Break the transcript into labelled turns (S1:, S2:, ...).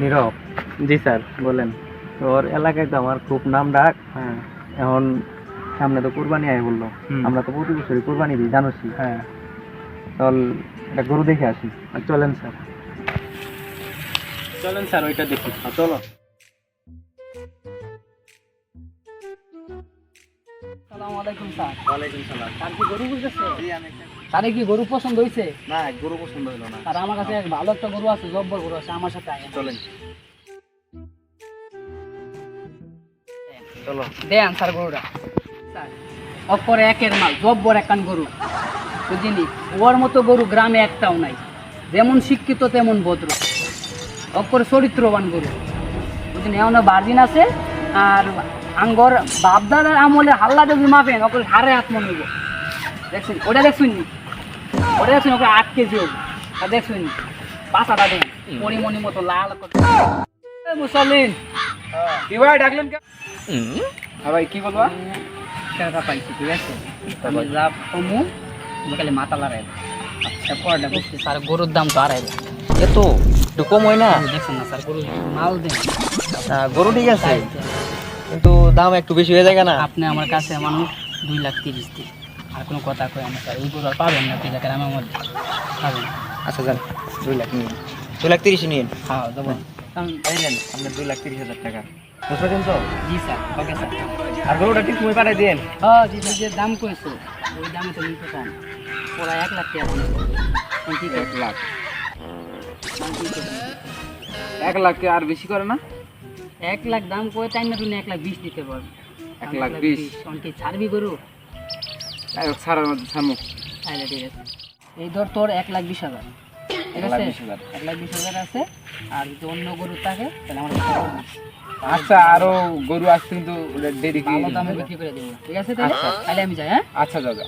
S1: নীরব,
S2: জি sir বলেন।
S1: তোর এলাকায় তো আমার খুব নাম ডাক।
S2: হ্যাঁ।
S1: এখন সামনে তো কুরবানি আয় বললো, আমরা তো প্রতি বছরই কুরবানি দিই জানোসই।
S2: হ্যাঁ,
S1: চল একটা গরু দেখে আসি।
S2: চলেন স্যার, চলেন স্যার ওইটা দেখি।
S1: চলো।
S3: আসসালামু আলাইকুম স্যার।
S1: ওয়ালাইকুম সালাম।
S3: স্যার কি গরু বুঝতেছে?
S1: জি, আমি
S3: স্যার কি গরু পছন্দ হয়েছে?
S1: না, গরু পছন্দ হলো না।
S3: আর আমার কাছে এক ভালো একটা গরু আছে, জব্বর গরু আছে, আমার সাথে আয়।
S1: চলেন। চলো।
S3: দেন স্যার গরুটা। স্যার অপরে একের মাল, জব্বর একখান গরু বুঝিনি। ওর মতো গরু গ্রামে একটাও নাই। যেমন শিক্ষিত তেমন ভদ্র, অপরে চরিত্রবান গরু বুঝিনি। এমন বার্জিন আছে। আর আঙ্গর বাপদাদার আমলে হাল্লা যদি মাপেন ওকে হারে হাত মনে হইব। দেখছেন ওটা দেখছেন নি? ওটা দেখছেন ওকে 8 কেজি হবে। আর দেখছেন নি পাতাটা দেন পরিমণি মতো লাল করে। মুসলিন
S2: কি ভাই ডাকলেন কেন? হ্যাঁ ভাই কি বলবা?
S3: টাকা পাইছি, ঠিক আছে? আমি যা কমু খালি মাথা লড়াই। আচ্ছা পড়াটা বুঝছি স্যার, গরুর দাম তো 2.5 লাখ।
S1: এত একটু কম হয় না?
S3: দেখছেন না স্যার, গরু মাল দেন।
S1: গরু ঠিক আছে, কিন্তু দাম একটু বেশি হয়ে যায় না?
S3: আপনি আমার কাছে মানুষ 2,30,000 দিন। আর কোনো কথা কয় না স্যার, এই গরু আর পাবেন না 2 লাখের আমার মধ্যে পাবেন।
S1: আচ্ছা যান, 2 লাখ নিন, 2,30,000 নিন।
S3: হ্যাঁ দেবো।
S1: এই নেন আপনার 2,30,000 টাকা। বুঝতে তো?
S3: জি স্যার, ওকে স্যার।
S1: আর গরুটা ঠিক সময় পাঠাই দিন।
S3: হ্যাঁ জি স্যার, যে দাম কইছো ওই দামে তো নিতে চান। ওরা 1 লাখ টাকা বলে। কি
S2: 1 লাখ? 1 লাখ আর বেশি করে না?
S3: 1 লাখ দাম কই তাই না? তুমি 1,20,000 দিতে পারবে।
S2: 1,20,000?
S3: অনকি ছাড়বি গরু?
S2: ছাড়ার মধ্যে ছাড়মু।
S3: তাহলে ঠিক আছে, এই ধর তোর 1,20,000, ঠিক আছে?
S2: 1,20,000
S3: 1,20,000 আছে। আর যদি অন্য গরু থাকে তাহলে আমার কাছে বলবি।
S2: আচ্ছা, আরো গরু আসছে কিন্তু দেরি কি?
S3: ভালো দামে বিক্রি করে দেবো, ঠিক আছে? তাহলে তাহলে আমি যাই। হ্যাঁ
S2: আচ্ছা দাদা।